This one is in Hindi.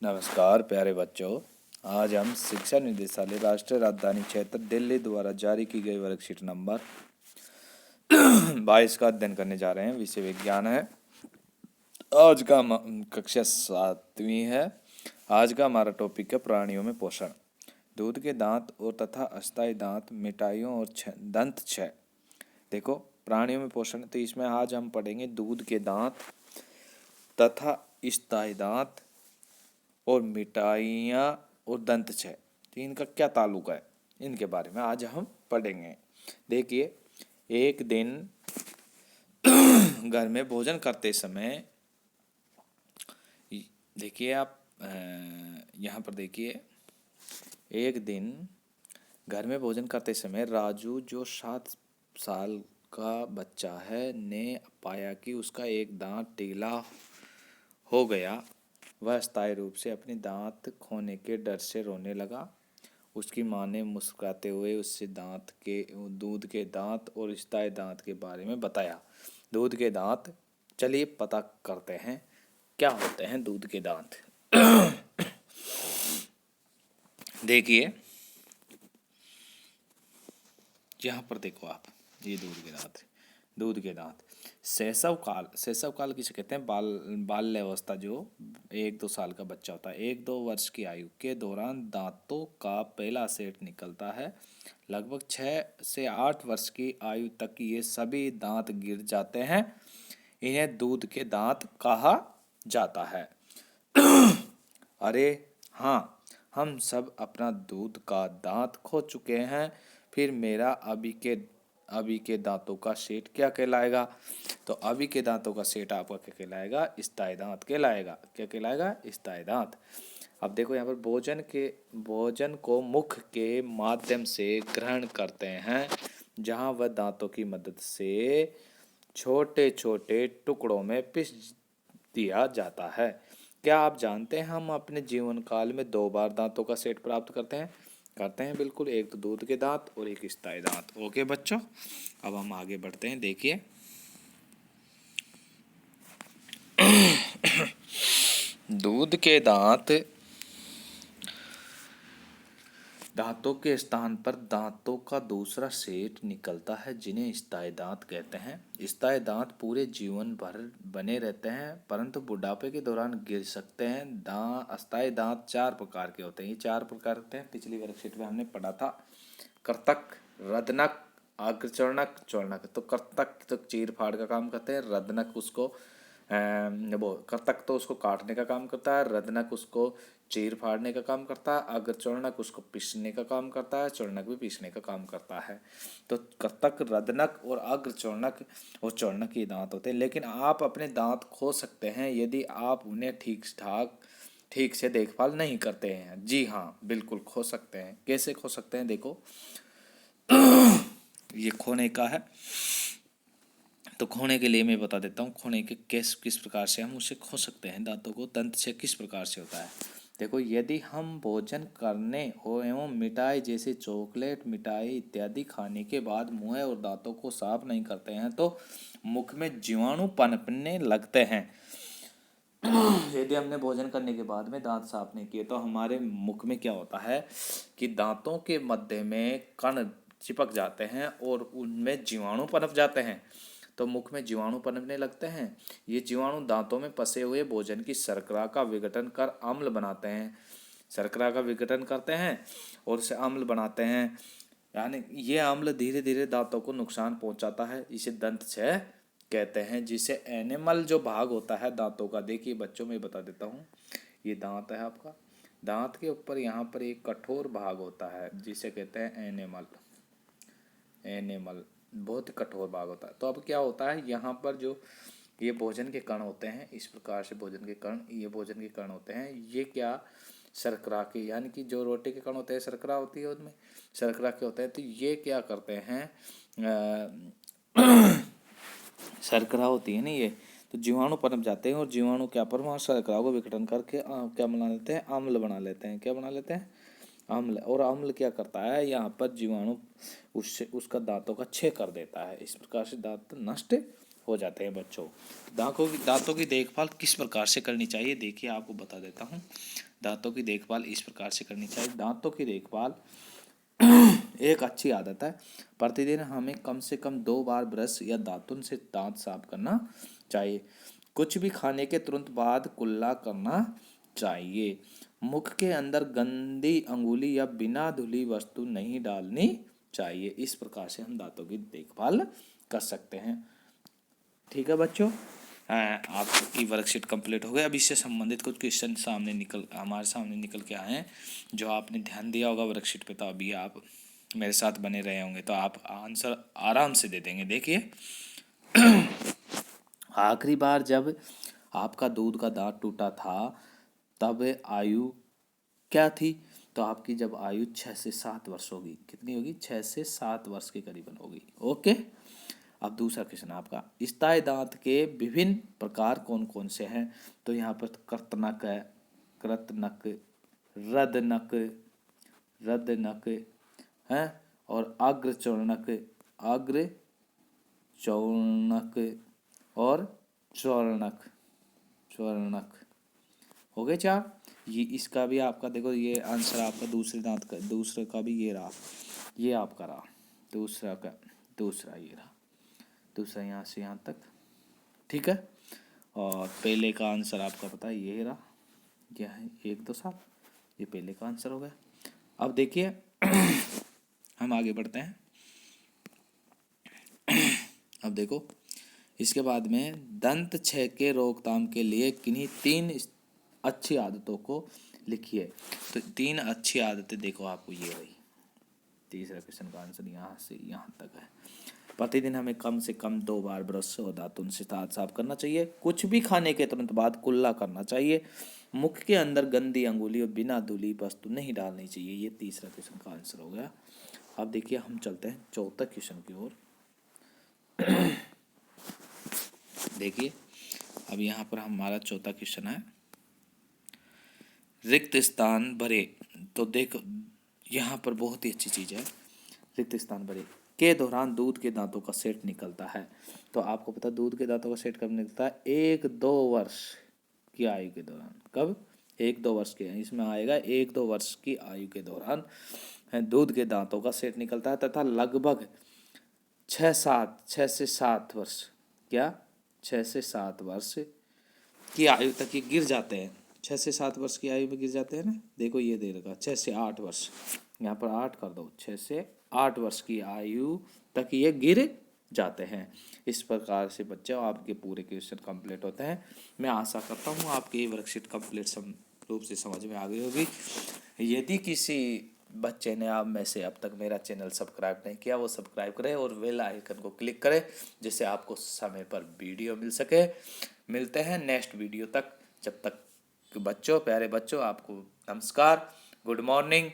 नमस्कार प्यारे बच्चों। आज हम शिक्षा निदेशालय राष्ट्रीय राजधानी क्षेत्र दिल्ली द्वारा जारी की गई वर्कशीट नंबर 22 का अध्ययन करने जा रहे हैं। विषय विज्ञान है। आज का कक्षा 7वीं है। आज का हमारा टॉपिक है प्राणियों में पोषण। दूध के दांत और तथा अस्थायी दांत, मिटाइयों और दंत क्षय। देखो, प्राणियों में पोषण, तो इसमें आज हम पढ़ेंगे दूध के दांत तथा अस्थायी दांत और मिठाइयाँ और दंत क्षय। तो इनका क्या ताल्लुक है, इनके बारे में आज हम पढ़ेंगे। देखिए, एक दिन घर में भोजन करते समय, देखिए आप यहाँ पर देखिए, एक दिन घर में भोजन करते समय राजू, जो 7 साल का बच्चा है, ने पाया कि उसका एक दांत टीला हो गया। वह अस्थायी रूप से अपने दांत खोने के डर से रोने लगा। उसकी माँ ने मुस्कुराते हुए उससे दूध के दांत और अस्थायी दांत के बारे में बताया। दूध के दांत, चलिए पता करते हैं क्या होते हैं दूध के दांत। देखिए, यहाँ पर देखो आप, ये दूध के दांत शैशव काल किसे कहते हैं? बाल्यावस्था, जो 1-2 साल का बच्चा होता है। 1-2 वर्ष की आयु के दौरान दांतों का पहला सेट निकलता है। लगभग 6 से 8 वर्ष की आयु तक ये सभी दांत गिर जाते हैं। इन्हें दूध के दांत कहा जाता है। अरे हाँ, हम सब अपना दूध का दांत खो चुके हैं। फिर मेरा अभी के दांतों का सेट क्या कहलाएगा? तो अभी के दांतों का सेट आपका क्या कहलाएगा? अस्थायी दांत कहलाएगा। क्या कहलाएगा? अस्थायी दांत। अब देखो, यहाँ पर भोजन को मुख के माध्यम से ग्रहण करते हैं, जहाँ वह दांतों की मदद से छोटे छोटे टुकड़ों में पीस दिया जाता है। क्या आप जानते हैं हम अपने जीवन काल में 2 बार दांतों का सेट प्राप्त करते हैं? बिल्कुल, एक तो दूध के दांत और एक अस्थायी दांत। ओके बच्चों, अब हम आगे बढ़ते हैं। देखिए, दूध के दांतों के स्थान पर दांतों का दूसरा सेट निकलता है, जिन्हें अस्थायी दांत कहते हैं। अस्थायी दांत पूरे जीवन भर बने रहते हैं, परंतु बुढ़ापे के दौरान गिर सकते हैं। अस्थायी दांत 4 प्रकार के होते हैं। ये 4 प्रकार होते हैं, पिछली वर्कशीट में हमने पढ़ा था। कर्तक, रदनक, अग्रचर्णक, चौर्णक। तो कर्तक तो चीर फाड़ का काम करते हैं। रदनक उसको वो कर्तक तो उसको काटने का काम करता है। रदनक उसको चीर फाड़ने का काम करता है। अग्रचौर्णक उसको पीसने का काम करता है। चौर्णक भी पीसने का काम करता है। तो कर्तक, रदनक और अग्रचौर्णक और चौर्णक ये दांत होते हैं। लेकिन आप अपने दांत खो सकते हैं यदि आप उन्हें ठीक से देखभाल नहीं करते हैं। जी हाँ, बिल्कुल खो सकते हैं। कैसे खो सकते हैं? देखो, ये खोने का है, तो खोने के लिए मैं बता देता हूँ खोने के किस प्रकार से हम उसे खो सकते हैं दांतों को। दंत क्षय किस प्रकार से होता है? देखो, यदि हम भोजन करने हो एवं मिठाई जैसे चॉकलेट, मिठाई इत्यादि खाने के बाद मुंह और दांतों को साफ नहीं करते हैं तो मुख में जीवाणु पनपने लगते हैं। यदि हमने भोजन करने के बाद में दांत साफ नहीं किए तो हमारे मुख में क्या होता है कि दांतों के मध्य में कण चिपक जाते हैं और उनमें जीवाणु पनप जाते हैं। तो मुख में जीवाणु पनपने लगते हैं। ये जीवाणु दांतों में फंसे हुए भोजन की शर्करा का विघटन कर अम्ल बनाते हैं। शर्करा का विघटन करते हैं और उसे अम्ल बनाते हैं। यानी ये अम्ल धीरे धीरे दांतों को नुकसान पहुंचाता है। इसे दंत क्षय कहते हैं। जिसे एनिमल जो भाग होता है दांतों का, देखिए बच्चों में बता देता हूँ। ये दांत है आपका, दांत के ऊपर यहाँ पर एक कठोर भाग होता है जिसे कहते हैं एनिमल बहुत ही कठोर भाग होता है। तो अब क्या होता है, यहाँ पर जो ये भोजन के कण होते हैं, इस प्रकार से भोजन के कण होते हैं। ये क्या, शर्करा के, यानी कि जो रोटी के कण होते हैं, शर्करा होती है उनमें, शर्करा के होते हैं। तो ये क्या करते हैं, शर्करा होती है ना ये, तो जीवाणु पनप जाते हैं और जीवाणु क्या पर वहाँ शर्करा को विघटन करके क्या बना लेते हैं? अम्ल बना लेते हैं। क्या बना लेते हैं? अम्ल। और अम्ल क्या करता है, यहाँ पर जीवाणु उसका दांतों का क्षय कर देता है। इस प्रकार से दांत नष्ट हो जाते हैं बच्चों। दांतों की देखभाल किस प्रकार से करनी चाहिए, देखिए आपको बता देता हूँ। दांतों की देखभाल इस प्रकार से करनी चाहिए। दांतों की देखभाल एक अच्छी आदत है। प्रतिदिन हमें कम से कम 2 बार ब्रश या दातुन से दांत साफ करना चाहिए। कुछ भी खाने के तुरंत बाद कुल्ला करना चाहिए। मुख के अंदर गंदी अंगुली या बिना धुली वस्तु नहीं डालनी चाहिए। इस प्रकार से हम दांतों की देखभाल कर सकते हैं। ठीक है बच्चों, आपकी वर्कशीट कंप्लीट हो गई। अब इससे संबंधित कुछ क्वेश्चन हमारे सामने निकल के आए हैं, जो आपने ध्यान दिया होगा वर्कशीट पे, तो अभी आप मेरे साथ बने रहे होंगे तो आप आंसर आराम से दे देंगे। देखिए, आखिरी बार जब आपका दूध का दांत टूटा था तब आयु क्या थी? तो आपकी जब आयु 6 से 7 वर्ष होगी। कितनी होगी? 6 से 7 वर्ष के करीबन होगी। ओके। अब दूसरा क्वेश्चन आपका, स्थायी दांत के विभिन्न प्रकार कौन कौन से हैं? तो यहाँ पर कृतनक है, कृतनक, रदनक, रदनक है, और अग्रचौर्णक, अग्रचौर्णक और चौर्णक, चौर्णक। हो गए 4। ये इसका भी आपका देखो, ये आंसर आपका दूसरे दांत का, दूसरे का भी ये रहा, ये आपका रहा दूसरा का, दूसरा ये रहा, दूसरा यहाँ से यहाँ तक। ठीक है। और पहले का आंसर आपका पता है, ये रहा, क्या है 1 2 7, ये पहले का आंसर हो गया। अब देखिए हम आगे बढ़ते हैं। अब देखो, इसके बाद में दंत क्षय के रोकथाम के लिए किन्हीं 3 अच्छी आदतों को लिखिए। तो 3 अच्छी आदतें देखो आपको ये रही। तीसरा क्वेश्चन का आंसर यहाँ से यहाँ तक है। प्रतिदिन हमें कम से कम 2 बार ब्रश और दातुन से दांत साफ करना चाहिए। कुछ भी खाने के तुरंत बाद कुल्ला करना चाहिए। मुख के अंदर गंदी अंगुली और बिना धुली वस्तु नहीं डालनी चाहिए। ये तीसरा क्वेश्चन का आंसर हो गया। अब देखिए हम चलते हैं चौथा क्वेश्चन की ओर। देखिए, अब यहाँ पर हमारा चौथा क्वेश्चन है, रिक्त स्थान भरे। तो देखो यहाँ पर बहुत ही अच्छी चीज़ है, रिक्त स्थान भरे के दौरान दूध के दांतों का सेट निकलता है। तो आपको पता दूध के दांतों का सेट कब निकलता है? 1-2 वर्ष की आयु के दौरान। कब? 1-2 वर्ष के, इसमें आएगा 1-2 वर्ष की आयु के दौरान दूध के दांतों का सेट निकलता है, तथा लगभग 6 से 7 वर्ष, क्या 6 से 7 वर्ष की आयु तक ये गिर जाते हैं। 6 से 7 वर्ष की आयु में गिर जाते हैं ना। देखो ये दे रखा 6 से 8 वर्ष, यहाँ पर 8 कर दो, 6 से 8 वर्ष की आयु तक ये गिर जाते हैं। इस प्रकार से बच्चों आपके पूरे क्वेश्चन कंप्लीट होते हैं। मैं आशा करता हूँ आपकी ये वर्कशीट कंप्लीट रूप से समझ में आ गई होगी। यदि किसी बच्चे ने आप में से अब तक मेरा चैनल सब्सक्राइब नहीं किया, वो सब्सक्राइब करें और बेल आइकन को क्लिक करें, जिससे आपको समय पर वीडियो मिल सके। मिलते हैं नेक्स्ट वीडियो तक। जब तक बच्चों, प्यारे बच्चों, आपको नमस्कार, गुड मॉर्निंग।